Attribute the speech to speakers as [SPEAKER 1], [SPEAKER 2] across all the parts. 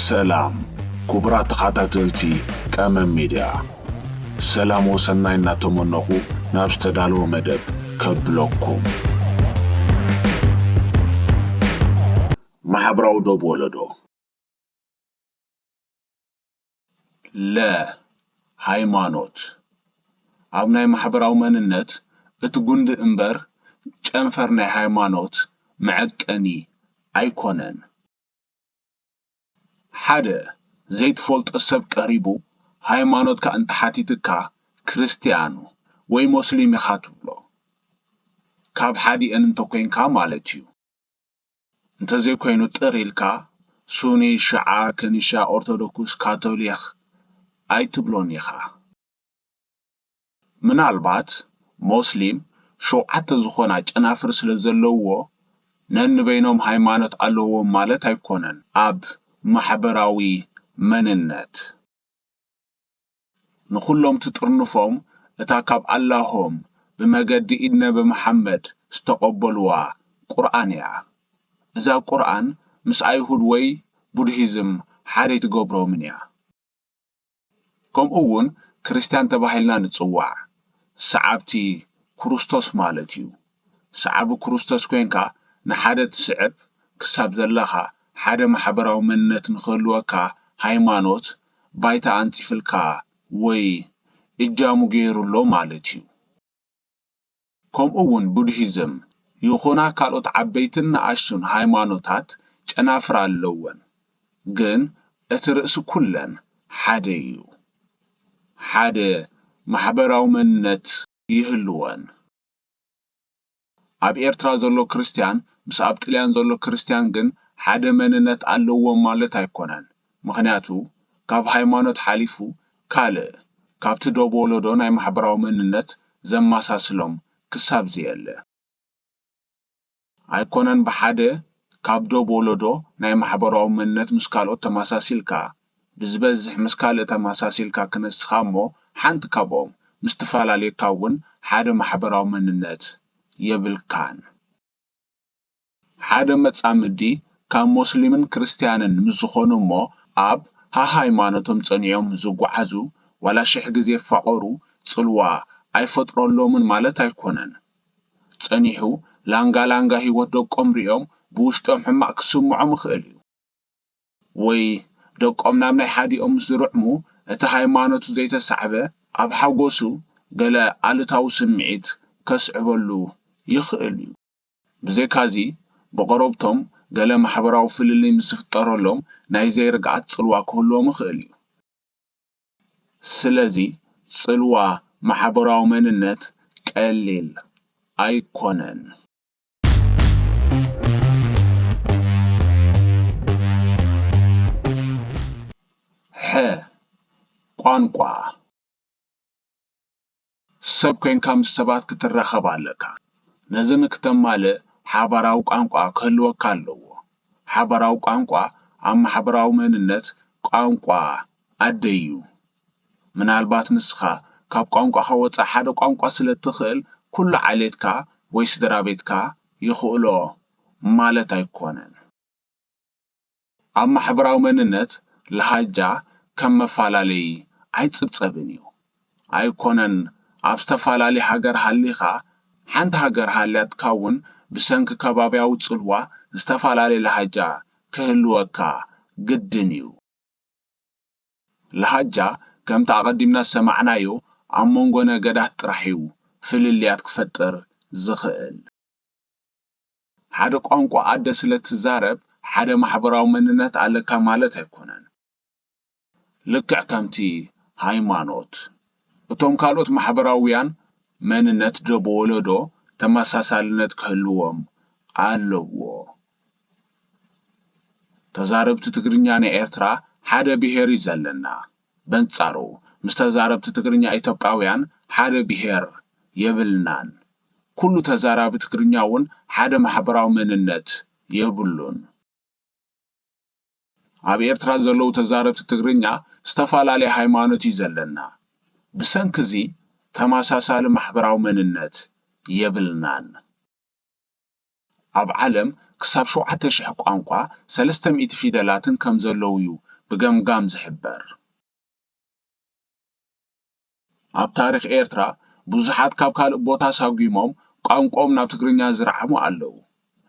[SPEAKER 1] ሰላም ክቡራት ተኸታተልቲ ቀመም ሚድያ ሰላም ወሰናይ እናተመነኹ ናብ ዝተዳለወ መደብ ከብለኩም ማሕበራዊ ዶብ ወለዶ ሃይማኖት ኣብ ናይ ማሕበራዊ መንነት እቲ ጉንዲ እምበር ጨንፈር ናይ ሃይማኖት መዐቀኒ ኣይኮነን። ሓደ ዘይትፈልጦ ሰብ ቀሪቡ ሃይማኖትካ እንተሓቲትካ ክርስቲያን ወይ ሙስሊም ኢኻ ትብሎ ካብ ሓዲአን እንተኮይንካ ማለት እዩ። እንተዘይኮይኑ ጥር ኢልካ ሱኒ፣ ሽዓ፣ ከኒሻ፣ ኦርቶዶክስ፣ ካቶሊክ ኣይትብሎን ኢኻ። ምናልባት ሙስሊም ሸውዓተ ዝኾና ጨናፍር ስለ ዘለውዎ ነንበይኖም ሃይማኖት ኣለዎም ማለት ኣይኮነን። ኣብ ማሕበራዊ መንነት ንኹሎም ትጥርንፎም እታ ካብ ኣላሆም ብመገዲ ኢድ ነቢ መሐመድ ዝተቐበልዋ ቁርኣን እያ። እዛ ቁርኣን ምስ ኣይሁድ ወይ ቡድሂዝም ሓደ ትገብሮምን እያ። ከምኡውን ክርስቲያን ተባሂልና ንጽዋዕ ሰዓብቲ ክርስቶስ ማለት እዩ። ሰዓቢ ክርስቶስ ኮይንካ ንሓደ ትስዕብ ክሳብ ዘለኻ ሓደ ማሕበራዊ መንነት ንኽህልወካ ሃይማኖት ባይታ ኣንፂፍልካ ወይ እጃሙ ገይሩሎ ማለት እዩ። ከምኡውን ቡድሂዝም ይኹና ካልኦት ዓበይትን ንኣሽቱን ሃይማኖታት ጨናፍር ኣለወን፣ ግን እቲ ርእሲ ኩለን ሓደ እዩ። ሓደ ማሕበራዊ መንነት ይህልወን። ኣብ ኤርትራ ዘሎ ክርስቲያን ምስ ኣብ ጣልያን ዘሎ ክርስቲያን ግን ሓደ መንነት ኣለዎም ማለት ኣይኮነን። ምክንያቱ ካብ ሃይማኖት ሓሊፉ ካልእ ካብቲ ዶብ ወለዶ ናይ ማሕበራዊ መንነት ዘመሳስሎም ክሳብ ዘየለ ኣይኮነን። ብሓደ ካብ ዶብ ወለዶ ናይ ማሕበራዊ መንነት ምስ ካልኦት ተመሳሲልካ ብዝበዝሕ ምስ ካልእ ተመሳሲልካ ክነስኻ እሞ ሓንቲ ካብኦም ምስ ተፈላለየካ እውን ሓደ ማሕበራዊ መንነት የብልካን። ሓደ መጻምዲ ካብ ሙስሊምን ክርስቲያንን ምስ ዝኾኑ እሞ ኣብ ሃይማኖቶም ጸኒዖም ዝጓዓዙ ዋላ 1000 ግዜ ፋቐሩ ጽልዋ ኣይፈጥረሎምን ማለት ኣይኮነን። ጸኒሑ ላንጋ ህይወት ደቆም ሪኦም ብውሽጦም ሕማቅ ክስምዖም ይኽእል እዩ። ወይ ደቆም ናብ ናይ ሓዲኦም ዝርዕሙ እቲ ሃይማኖቱ ዘይተሳዕበ ኣብ ሓጎሱ ገለ ኣሉታዊ ስምዒት ከስዕበሉ ይኽእል እዩ። ብዘይካዚ ብቐረብቶም ገለ ማሕበራዊ ፍልልይ ምስ ዝፍጠረሎም ናይ ዘይርግዓት ጽልዋ ክህልዎም ይኽእል እዩ። ስለዚ ጽልዋ ማሕበራዊ መንነት ቀሊል ኣይኮነን። ቋንቋ ሰብ ኮይንካ ምስ ሰባት ክትራኸብ ኣለካ። ነዚ ንክተማልእ ሓበራዊ ቋንቋ ክህልወካ ኣለዎ። ሓበራዊ ቋንቋ ኣብ ማሕበራዊ መንነት ቋንቋ ኣደዩ። ምናልባት ንስኻ ካብ ቋንቋኻ ወፃኢ ሓደ ቋንቋ ስለ ትኽእል ኩሉ ዓሌትካ ወይ ስድራ ቤትካ ይኽእሎ ማለት ኣይኮነን። ኣብ ማሕበራዊ መንነት ለሃጃ ከም መፈላለዪ ኣይጽብጸብን እዩ። ኣይኮነን ኣብ ዝተፈላለዩ ሃገር ሃሊኻ ሓንቲ ሃገር ሃልያትካ እውን ብሰንኪ ከባብያዊ ጽልዋ ዝተፈላለዩ ለሃጃ ክህልወካ ግድን እዩ። ለሃጃ ከምቲ ኣቐዲምና ሰማዕናዮ ኣብ መንጎ ነገዳት ጥራሕ እዩ ፍልልያት ክፈጥር ዝኽእል። ሓደ ቋንቋ ኣደ ስለ ትዛረብ ሓደ ማሕበራዊ መንነት ኣለካ ማለት ኣይኮነን። ልክዕ ከምቲ ሃይማኖት እቶም ካልኦት ማሕበራውያን መንነት ዶብ ወለዶ ተመሳሳልነት ክህልዎም ኣለዎ። ተዛረብቲ ትግርኛ ናይ ኤርትራ ሓደ ብሄር እዩ ዘለና። በንጻሩ ምስ ተዛረብቲ ትግርኛ ኢትዮጵያውያን ሓደ ብሄር የብልናን። ኩሉ ተዛራቢ ትግርኛ እውን ሓደ ማሕበራዊ መንነት የብሉን። ኣብ ኤርትራ ዘለዉ ተዛረብቲ ትግርኛ ዝተፈላለዩ ሃይማኖት እዩ ዘለና። ብሰንኪ እዚ ተመሳሳሊ ማሕበራዊ መንነት የብልናን። ኣብ ዓለም ክሳብ 7000 ቋንቋ 300 ፊደላትን ከም ዘለዉ እዩ ብገምጋም ዝሕበር ኣብ ታሪኽ ኤርትራ ብዙሓት ካብ ካልእ ቦታ ሳጉሞም ቋንቋኦም ናብ ትግርኛ ዝረዓሙ ኣለዉ።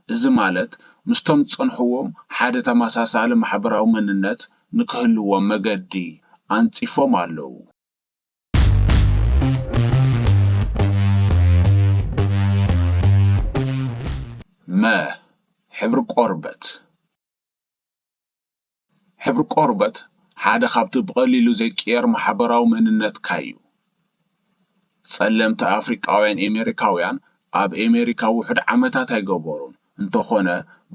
[SPEAKER 1] እዚ ማለት ምስቶም ዝጸንሕዎም ሓደ ተመሳሳሊ ማሕበራዊ መንነት ንክህልዎም መገዲ ኣንጺፎም ኣለዉ። ሕብሪ ቆርበት ሕብሪ ቆርበት ሓደ ካብቲ ብቐሊሉ ዘይቅየር ማሕበራዊ መንነትካ እዩ። ጸለምቲ ኣፍሪቃውያን ኣሜሪካውያን ኣብ ኣሜሪካ ውሕድ ዓመታት ኣይገበሩን እንተኾነ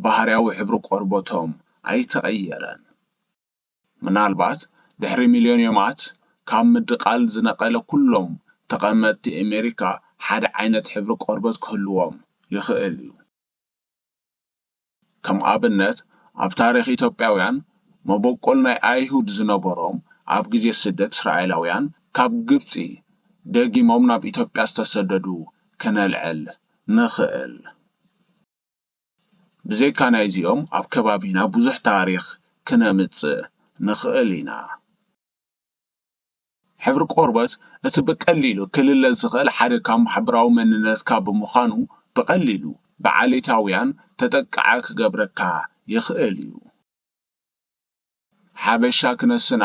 [SPEAKER 1] ባህርያዊ ሕብሪ ቆርበቶም ኣይተቐየረን። ምናልባት ድሕሪ ሚልዮንዮማት ካብ ምድቓል ዝነቐለ ኩሎም ተቐመጥቲ ኣሜሪካ ሓደ ዓይነት ሕብሪ ቆርበት ክህልዎም ይኽእል እዩ። ከም ኣብነት ኣብ ታሪኽ ኢትዮጵያውያን መበቆል ናይ ኣይሁድ ዝነበሮም ኣብ ግዜ ስደት እስራኤላውያን ካብ ግብፂ ደጊሞም ናብ ኢትዮጵያ ዝተሰደዱ ከነልዕል ንኽእል። ብዘይካ ናይዚኦም ኣብ ከባቢና ብዙሕ ታሪኽ ክነምጽእ ንኽእል ኢና። ሕብሪ ቆርበት እቲ ብቐሊሉ ክልለ ዝኽእል ሓደ ካብ ማሕበራዊ መንነትካ ብምዃኑ ብቐሊሉ ብዓሌታውያን ተጠቃዒ ክገብረካ ይኽእል እዩ። ሓበሻ ክነስና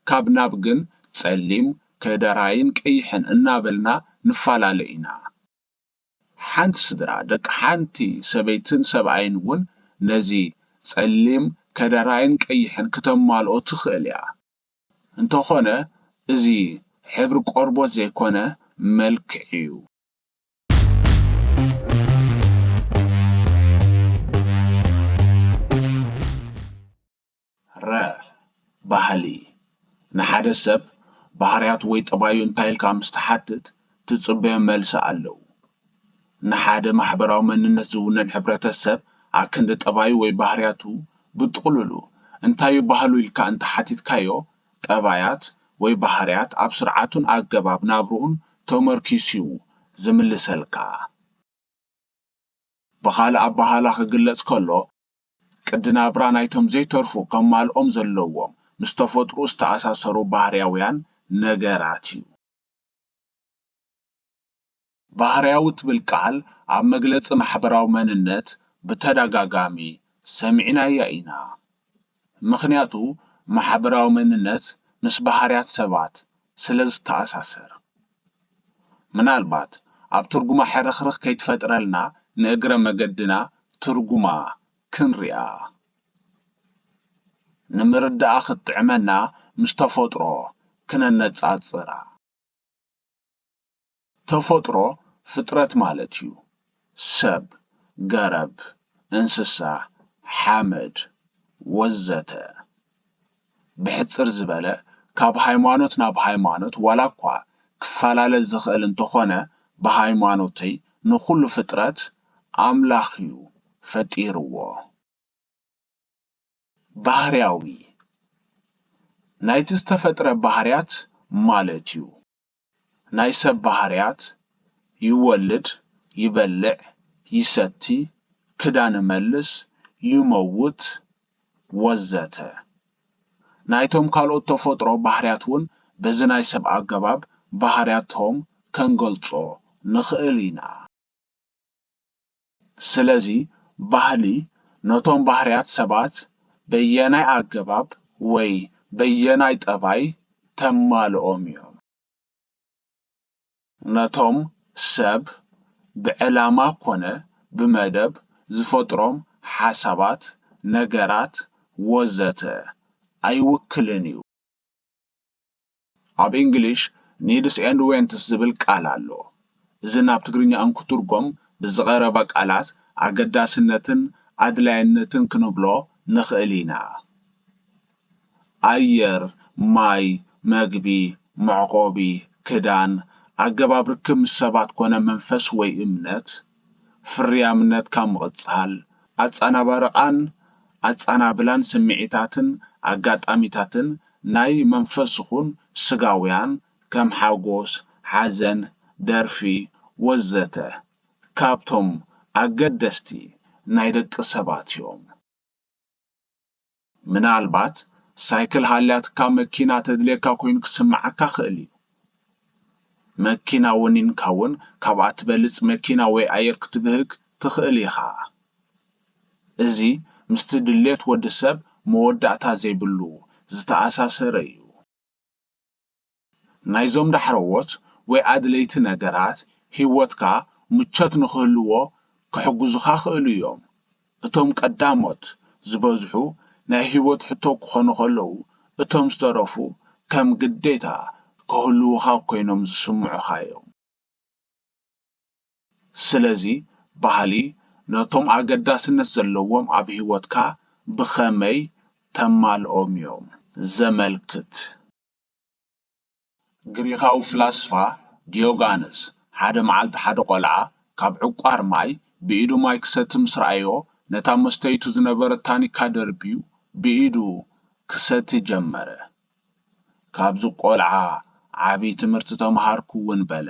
[SPEAKER 1] ካብ ናብ ግን ጸሊም ከደራይን ቀይሕን እናበልና ንፈላለ ኢና። ሓንቲ ስድራ ደቂ ሓንቲ ሰበይትን ሰብኣይን እውን ነዚ ጸሊም ከደራይን ቀይሕን ክተማልኦ ትኽእል እያ። እንተኾነ እዚ ሕብሪ ቆርበት ዘይኮነ መልክዕ እዩ። ባህሊ ንሓደ ሰብ ባህርያቱ ወይ ጠባዩ እንታይ ኢልካ ምስ ተሓትት ትጽበዮ መልሲ ኣለዉ። ንሓደ ማሕበራዊ መንነት ዝውነን ሕብረተሰብ ኣብ ክንዲ ጠባዩ ወይ ባህርያቱ ብጥቕልሉ እንታይ ባህሉ ኢልካ እንተሓቲትካዮ ጠባያት ወይ ባህርያት ኣብ ስርዓቱን ኣገባብ ናብርኡን ተመርኪሱ ዝምልሰልካ። ብኻልእ ኣባህላ ክግለጽ ከሎ ቅዲ ናብራ ናይቶም ዘይተርፉ ከማልኦም ዘለዎም ምስ ተፈጥሮ ዝተኣሳሰሩ ባህርያውያን ነገራት እዩ። ባህርያዊ ትብል ቃል ኣብ መግለጺ ማሕበራዊ መንነት ብተደጋጋሚ ሰሚዕናያ ኢና። ምኽንያቱ ማሕበራዊ መንነት ምስ ባህርያት ሰባት ስለ ዝተኣሳሰር። ምናልባት ኣብ ትርጉማ ሕርኽርኽ ከይትፈጥረልና ንእግረ መገድና ትርጉማ ክንርያ ንምርዳእ ክትጥዕመና ምስ ተፈጥሮ ክነነጻጽራ። ተፈጥሮ ፍጥረት ማለት እዩ። ሰብ፣ ገረብ፣ እንስሳ፣ ሓመድ ወዘተ። ብሕፅር ዝበለ ካብ ሃይማኖት ናብ ሃይማኖት ዋላ እኳ ክፈላለ ዝኽእል እንተኾነ ብሃይማኖተይ ንኹሉ ፍጥረት ኣምላኽ እዩ ፈጢርዎ። ባህርያዊ ናይቲ ዝተፈጥረ ባህርያት ማለት እዩ። ናይ ሰብ ባህርያት ይወልድ፣ ይበልዕ፣ ይሰቲ፣ ክዳን ይመልስ፣ ይመውት ወዘተ። ናይቶም ካልኦት ተፈጥሮ ባህርያት እውን በዚ ናይ ሰብ ኣገባብ ባህርያቶም ከንገልጾ ንኽእል ኢና። ስለዚ ባህሊ ነቶም ባህርያት ሰባት በየናይ ኣገባብ ወይ በየናይ ጠባይ ተማልኦም እዮም። ነቶም ሰብ ብዕላማ ኮነ ብመደብ ዝፈጥሮም ሓሳባት፣ ነገራት ወዘተ ኣይውክልን እዩ። ኣብ እንግሊሽ needs and wants ዝብል ቃል ኣሎ። እዚ ናብ ትግርኛ እንክትርጎም ብዝቐረባ ቃላት ኣገዳስነትን ኣድላይነትን ክንብሎ ንኽእል ኢና። ኣየር፣ ማይ፣ መግቢ፣ መዕቆቢ፣ ክዳን፣ ኣገባብ ርክብ ምስ ሰባት ኮነ መንፈስ ወይ እምነት፣ ፍርያምነትካ ምቕጻል፣ ኣጻናባርቓን ኣጻናብላን ስምዒታትን ኣጋጣሚታትን ናይ መንፈስ ይኹን ስጋውያን ከም ሓጎስ፣ ሓዘን፣ ደርፊ ወዘተ ካብቶም ኣገደስቲ ናይ ደቂ ሰባት እዮም። ምናልባት ሳይክል ሃልያትካ መኪና ተድልየካ ኮይኑ ክስምዓካ ክእል እዩ። መኪና ወኒንካ እውን ካብኣ ትበልፅ መኪና ወይ ኣየር ክትብህግ ትኽእል ኢኻ። እዚ ምስቲ ድሌት ወዲ ሰብ መወዳእታ ዘይብሉ ዝተኣሳሰረ እዩ። ናይዞም ዳሕረዎት ወይ ኣድለይቲ ነገራት ሂወትካ ምቾት ንክህልዎ ክሕግዙኻ ክእሉ እዮም። እቶም ቀዳሞት ዝበዝሑ ናይ ሂወት ሕቶ ክኾኑ ከለዉ እቶም ዝተረፉ ከም ግዴታ ክህልውኻ ኮይኖም ዝስምዑኻ እዮም። ስለዚ ባህሊ ነቶም ኣገዳስነት ዘለዎም ኣብ ሂወትካ ብኸመይ ተማልኦም እዮም ዘመልክት። ግሪኻዊ ፍላስፋ ዲዮጋነስ ሓደ መዓልቲ ሓደ ቆልዓ ካብ ዕቋር ማይ ብኢዱ ማይ ክሰቲ ምስ ረኣዮ ነታ መስተይቱ ዝነበረት ታኒካ ደርቢዩ ብኢዱ ክሰቲ ጀመረ። ካብዚ ቆልዓ ዓብዪ ትምህርቲ ተምሃርኩ እውን በለ።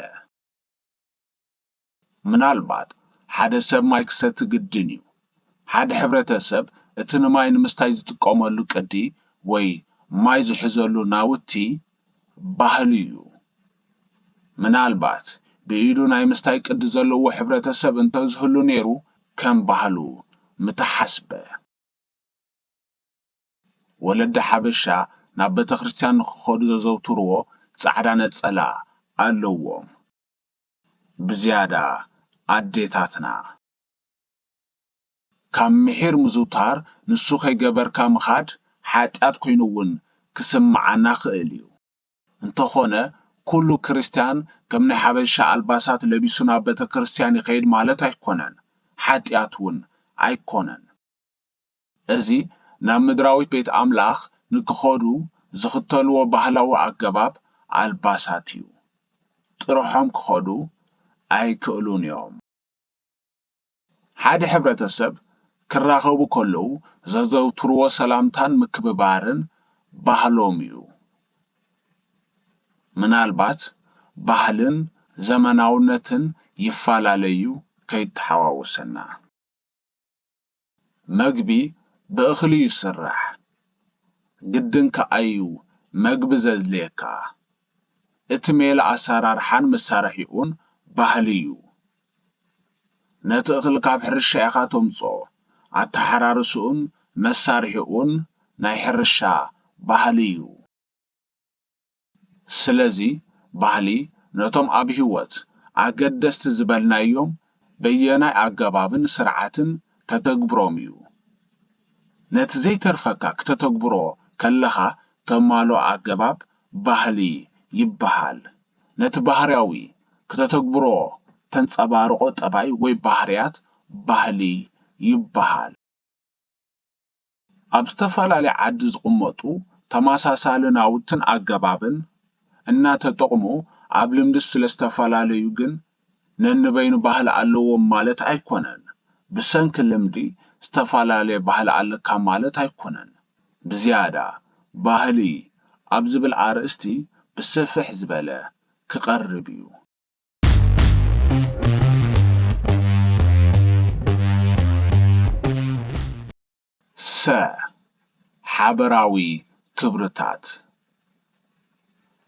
[SPEAKER 1] ምናልባት ሓደ ሰብ ማይ ክሰቲ ግድን እዩ። ሓደ ሕብረተሰብ እቲ ንማይ ንምስታይ ዝጥቀመሉ ቅዲ ወይ ማይ ዝሕዘሉ ናውቲ ባህሊ እዩ። ምናልባት ብኢዱ ናይ ምስታይ ቅዲ ዘለዎ ሕብረተሰብ እንተዝህሉ ነይሩ ከም ባህሉ ምተሓስበ። ወለዲ ሓበሻ ናብ ቤተ ክርስቲያን ንክኸዱ ዘዘውትርዎ ጻዕዳ ነፀላ ኣለዎም። ብዝያዳ ኣዴታትና ካብ ምሒር ምዝውታር ንሱ ከይገበርካ ምኻድ ሓጢኣት ኮይኑ እውን ክስምዓና ክእል እዩ። እንተኾነ ኩሉ ክርስቲያን ከም ናይ ሓበሻ ኣልባሳት ለቢሱ ናብ ቤተ ክርስቲያን ይኸይድ ማለት ኣይኮነን፣ ሓጢኣት እውን ኣይኮነን። እዚ ናብ ምድራዊት ቤት ኣምላኽ ንክኸዱ ዝኽተልዎ ባህላዊ ኣገባብ ኣልባሳት እዩ። ጥርሖም ክኸዱ ኣይክእሉን እዮም። ሓደ ሕብረተሰብ ክራኸቡ ከለዉ ዘዘውትርዎ ሰላምታን ምክብባርን ባህሎም እዩ። ምናልባት ባህልን ዘመናውነትን ይፈላለዩ ከይተሓዋወሰና። መግቢ ብእኽሊ ይስራሕ። ግድን ከኣዩ መግቢ ዘድልየካ። እቲ ሜላ ኣሰራርሓን መሳርሒኡን ባህሊ እዩ። ነቲ እኽሊ ካብ ሕርሻ ኢኻ ተምፅኦ። ኣተሓራርሱኡን መሳርሒኡን ናይ ሕርሻ ባህሊ እዩ። ስለዚ ባህሊ ነቶም ኣብ ሂወት ኣገደስቲ ዝበልናዮም በየናይ ኣገባብን ስርዓትን ተተግብሮም እዩ። ነቲ ዘይተርፈካ ክተተግብሮ ከለኻ ተማሎ ኣገባብ ባህሊ ይበሃል። ነቲ ባህርያዊ ክተተግብሮ ተንጸባርቆ ጠባይ ወይ ባህርያት ባህሊ ይበሃል። ኣብ ዝተፈላለየ ዓዲ ዝቕመጡ ተመሳሳሊ ናውትን ኣገባብን እናተጠቕሙ ኣብ ልምዲ ስለ ዝተፈላለዩ ግን ነንበይኑ ባህሊ ኣለዎም ማለት ኣይኮነን። ብሰንኪ ልምዲ ዝተፈላለየ ባህሊ ኣለካ ማለት ኣይኮነን። ብዝያዳ ባህሊ ኣብ ዝብል ኣርእስቲ ብስፍሕ ዝበለ ክቐርብ እዩ። ሓበራዊ ክብርታት።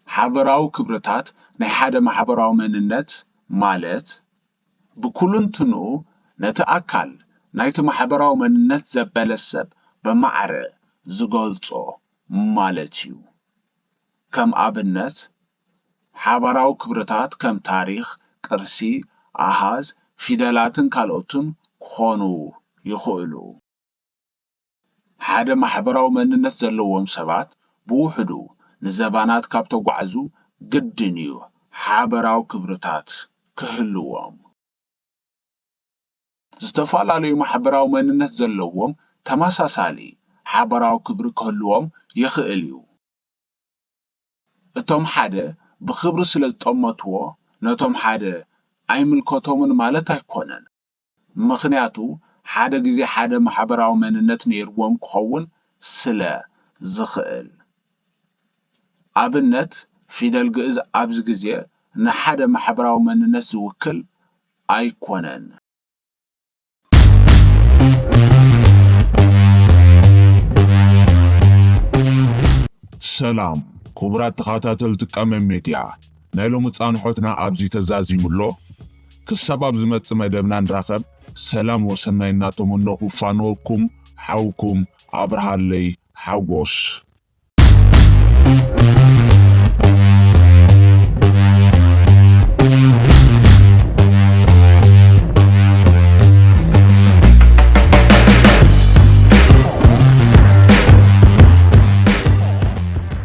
[SPEAKER 1] ሓበራዊ ክብርታት ናይ ሓደ ማሕበራዊ መንነት ማለት ብኩልንትኑ ነቲ ኣካል ናይቲ ማሕበራዊ መንነት ዘበለ ሰብ በማዕረ ዝገልጾ ማለት እዩ። ከም ኣብነት ሓበራዊ ክብርታት ከም ታሪኽ፣ ቅርሲ፣ ኣሃዝ፣ ፊደላትን ካልኦትን ክኾኑ ይኽእሉ። ሓደ ማሕበራዊ መንነት ዘለዎም ሰባት ብውሕዱ ንዘባናት ካብ ተጓዕዙ ግድን እዩ ሓበራዊ ክብርታት ክህልዎም። ዝተፈላለዩ ማሕበራዊ መንነት ዘለዎም ተመሳሳሊ ሓበራዊ ክብሪ ክህልዎም ይኽእል እዩ። እቶም ሓደ ብክብሪ ስለ ዝጠመትዎ ነቶም ሓደ ኣይምልከቶምን ማለት ኣይኮነን። ምክንያቱ ሓደ ግዜ ሓደ ማሕበራዊ መንነት ነይርዎም ክኸውን ስለ ዝኽእል። ኣብነት ፊደል ግዕዝ ኣብዚ ግዜ ንሓደ ማሕበራዊ መንነት ዝውክል ኣይኮነን። ሰላም ክቡራት ተኸታተልቲ ቀመም ሚድያ ናይ ሎሚ ጻንሖትና ኣብዚ ተዛዚሙሎ ክሳብ ኣብ ዝመጽእ መደብና ንራኸብ ሰላም ወሰናይ እናተመነኹ ፋኖኩም ሓውኩም ኣብርሃለይ ሓጎስ